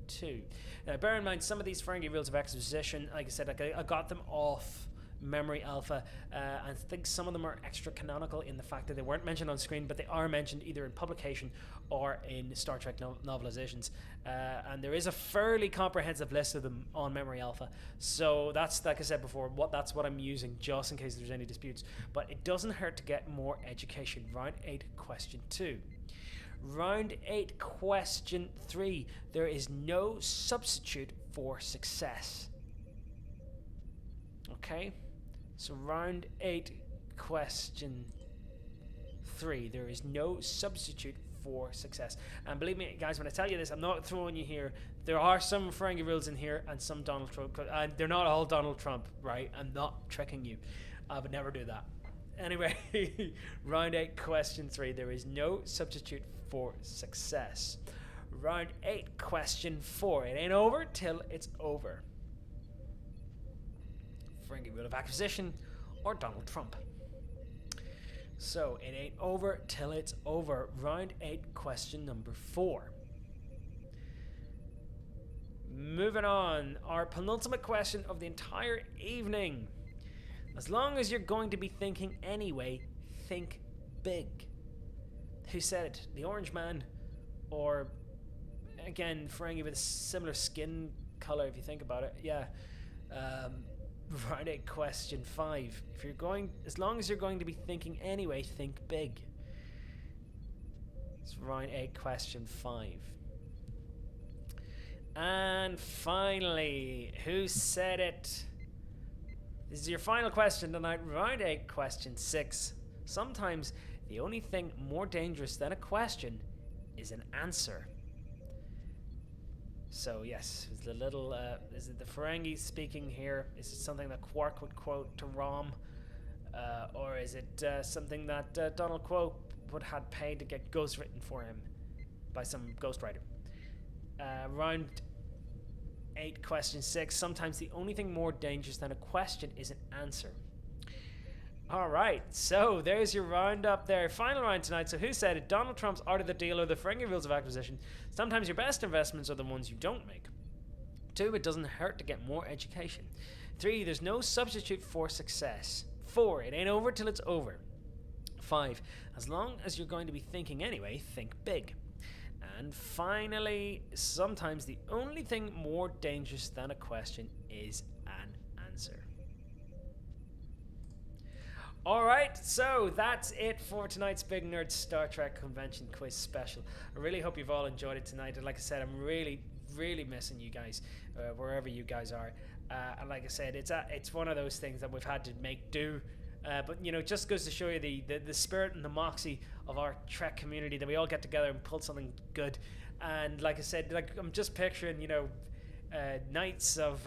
2. Now, bear in mind, some of these Ferengi Rules of Acquisition, like I said, I got them off Memory Alpha, and I think some of them are extra canonical in the fact that they weren't mentioned on screen, but they are mentioned either in publication or in Star Trek novelizations, and there is a fairly comprehensive list of them on Memory Alpha. So that's, like I said before, that's what I'm using just in case there's any disputes. But it doesn't hurt to get more education. Round 8, question 2. Round 8, question 3. There is no substitute for success. Okay, so round 8, question 3. There is no substitute for success. And believe me, guys, when I tell you this, I'm not throwing you here. There are some Ferengi rules in here and some Donald Trump. And they're not all Donald Trump, right? I'm not tricking you. I would never do that. Anyway, round 8, question 3. There is no substitute for success. Round 8, question 4. It ain't over till it's over. Ferengi Rule of Acquisition or Donald Trump. So it ain't over till it's over. Round 8, question number 4. Moving on, our penultimate question of the entire evening. As long as you're going to be thinking anyway, think big. Who said it? The Orange Man, or again, Ferengi with a similar skin color if you think about it. Yeah. Round 8, question 5. As long as you're going to be thinking anyway, think big. It's round 8, question 5. And finally, who said it? This is your final question tonight. Round 8, question 6. Sometimes the only thing more dangerous than a question is an answer. So yes, is the little is it the Ferengi speaking here? Is it something that Quark would quote to Rom, or is it something that Donald Quote would had paid to get ghostwritten for him by some ghostwriter? Round 8, question 6. Sometimes the only thing more dangerous than a question is an answer. All right, so there's your roundup there. Final round tonight. So who said it? Donald Trump's Art of the Deal or the Ferengi Rules of Acquisition. Sometimes your best investments are the ones you don't make. 2, it doesn't hurt to get more education. 3, there's no substitute for success. 4, it ain't over till it's over. 5, as long as you're going to be thinking anyway, think big. And finally, sometimes the only thing more dangerous than a question is an answer. Alright, so that's it for tonight's Big Nerd Star Trek Convention Quiz Special. I really hope you've all enjoyed it tonight. And like I said, I'm really missing you guys, wherever you guys are. And like I said, it's one of those things that we've had to make do. But, you know, it just goes to show you the spirit and the moxie of our Trek community, that we all get together and pull something good. And like I said, like I'm just picturing, you know, nights of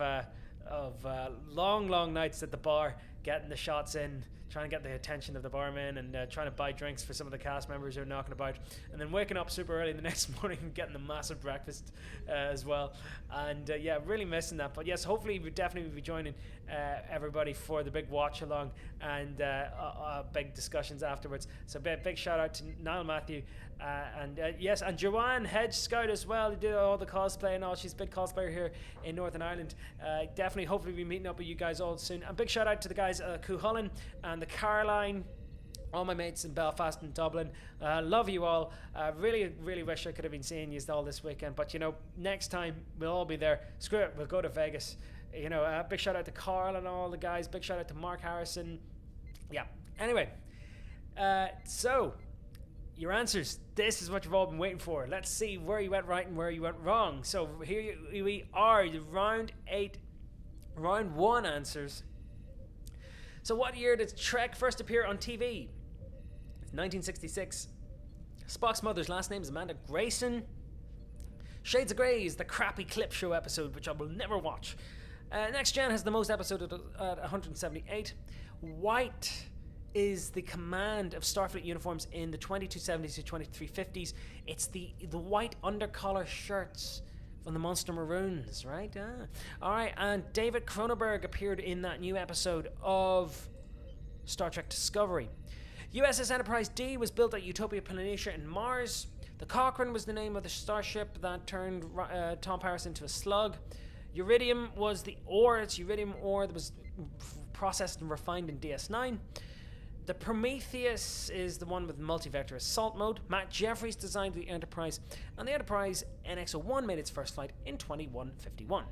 long nights at the bar, getting the shots in, trying to get the attention of the barman, and trying to buy drinks for some of the cast members who are knocking about, and then waking up super early the next morning and getting a massive breakfast as well. And yeah, really missing that. But yes, hopefully we definitely will be joining everybody for the big watch along and big discussions afterwards. So big shout out to Niall Matthew and yes, and Joanne Hedge Scout as well, who do all the cosplay and all. She's a big cosplayer here in Northern Ireland. Definitely, hopefully, be meeting up with you guys all soon. And big shout out to the guys Cuchulainn and the Caroline all my mates in Belfast and Dublin. Love you all. Really, really wish I could have been seeing you all this weekend. But, next time we'll all be there. Screw it, we'll go to Vegas. Big shout out to Carl and all the guys. Big shout out to Mark Harrison. Yeah. Anyway, so your answers. This is what you've all been waiting for. Let's see where you went right and where you went wrong. So here we are, the round 1 answers. So what year did Trek first appear on TV? 1966. Spock's mother's last name is Amanda Grayson. Shades of Grey is the crappy clip show episode, which I will never watch. Next Gen has the most episodes at 178. White is the command of Starfleet uniforms in the 2270s to 2350s. It's the white undercollar shirts from the Monster Maroons, right? Alright, and David Cronenberg appeared in that new episode of Star Trek Discovery. USS Enterprise D was built at Utopia Planitia in Mars. The Cochrane was the name of the starship that turned Tom Paris into a slug. Uridium was the ore. It's uridium ore that was processed and refined in DS9. The Prometheus is the one with multi-vector assault mode. Matt Jeffries designed the Enterprise, and the Enterprise NX-01 made its first flight in 2151.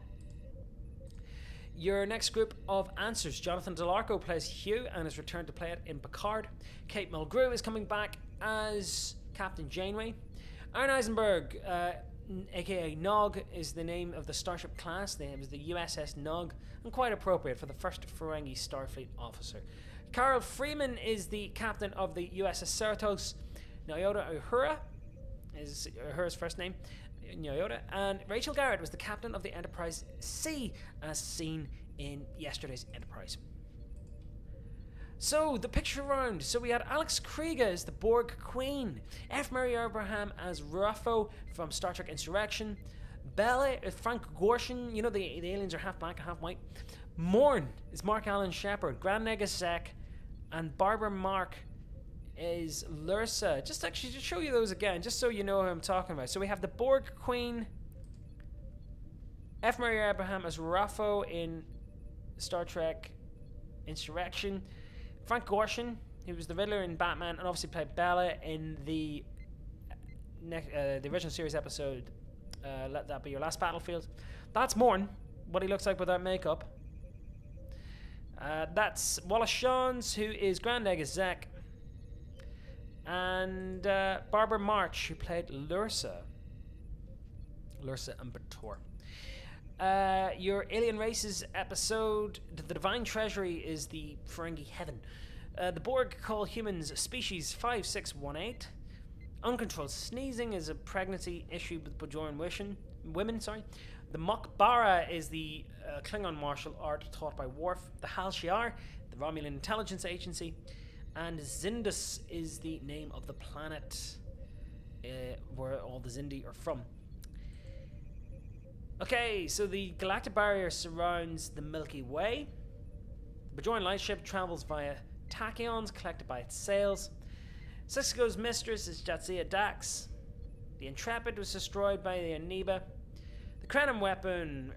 Your next group of answers. Jonathan Delarco plays Hugh and has returned to play it in Picard. Kate Mulgrew is coming back as Captain Janeway. Aaron Eisenberg, aka Nog, is the name of the starship class. It was the USS Nog, and quite appropriate for the first Ferengi Starfleet officer. Carol Freeman is the captain of the USS Cerritos. Nyota Uhura is Uhura's first name. Nyota. And Rachel Garrett was the captain of the Enterprise C, as seen in yesterday's Enterprise. So, the picture round. So we had Alex Krieger as the Borg Queen. F. Murray Abraham as Ruffo from Star Trek Insurrection. Bella is Frank Gorshin. The aliens are half black and half white. Morn is Mark Allen Shepard. Grand Negasek. And Barbara Mark is Lursa. Just to show you those again, just so you know who I'm talking about. So we have the Borg Queen, F. Murray Abraham as Ruffo in Star Trek Insurrection, Frank Gorshin, who was the Riddler in Batman, and obviously played Bella in the original series episode, Let That Be Your Last Battlefield. That's Morn, what he looks like without makeup. That's Wallace Shawn's, who is Grand Negasek. And Barbara March, who played Lursa and Bator. Your Alien Races episode, The Divine Treasury, is the Ferengi Heaven. The Borg call humans species 5618. Uncontrolled sneezing is a pregnancy issue with Bajoran women. The Mokbara is the Klingon martial art taught by Worf. The Hal Shiar, the Romulan intelligence agency. And Zindus is the name of the planet where all the Zindi are from. Okay, so the galactic barrier surrounds the Milky Way. The Bajoran lightship travels via tachyons collected by its sails. Sisko's mistress is Jadzia Dax. The Intrepid was destroyed by the Aniba. The Krenim weapon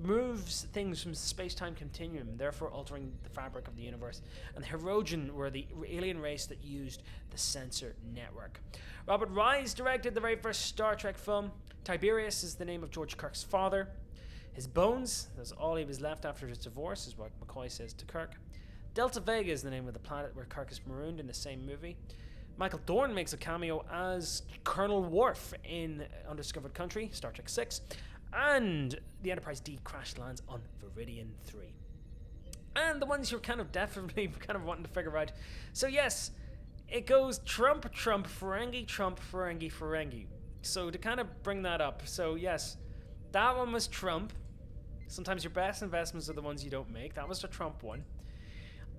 moves things from the space-time continuum, therefore altering the fabric of the universe. And the Hirogen were the alien race that used the sensor network. Robert Wise directed the very first Star Trek film. Tiberius is the name of George Kirk's father. His bones, that's all he was left after his divorce, is what McCoy says to Kirk. Delta Vega is the name of the planet where Kirk is marooned in the same movie. Michael Dorn makes a cameo as Colonel Worf in Undiscovered Country, Star Trek 6. And the Enterprise D crash lands on Viridian 3. And the ones you're definitely wanting to figure out. So yes, it goes Trump, Ferengi, Ferengi. So to kind of bring that up, so yes, that one was Trump. Sometimes your best investments are the ones you don't make. That was the Trump one.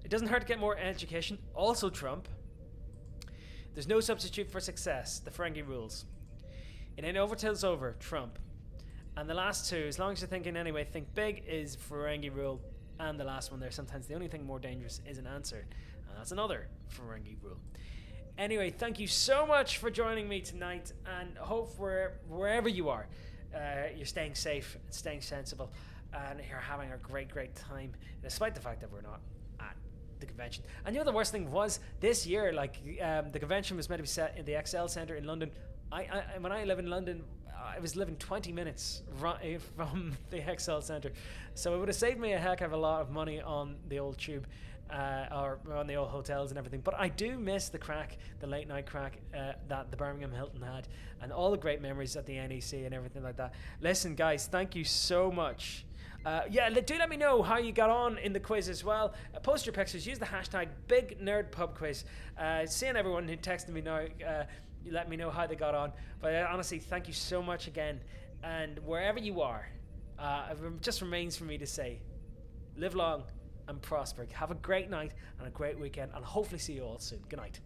It doesn't hurt to get more education. Also Trump. There's no substitute for success. The Ferengi rules. It ain't over till it's over. Trump. And the last two, as long as you're thinking anyway, think big, is Ferengi rule. And the last one there, sometimes the only thing more dangerous is an answer. And that's another Ferengi rule. Anyway, thank you so much for joining me tonight. And hope wherever you are, you're staying safe, staying sensible, and you're having a great time, despite the fact that we're not at the convention. And the worst thing was this year, like the convention was meant to be set in the XL Centre in London. When I live in London, I was living 20 minutes from the XL Centre, so it would have saved me a heck of a lot of money on the old tube. Or on the old hotels and everything. But I do miss the crack, the late night crack that the Birmingham Hilton had, and all the great memories at the NEC and everything like that. Listen, guys, thank you so much. Do let me know how you got on in the quiz as well. Post your pictures, use the hashtag BigNerdPubQuiz. Seeing everyone who texted me now, you let me know how they got on. But honestly, thank you so much again. And wherever you are, it just remains for me to say, live long and prosper. Have a great night and a great weekend, and hopefully see you all soon. Good night.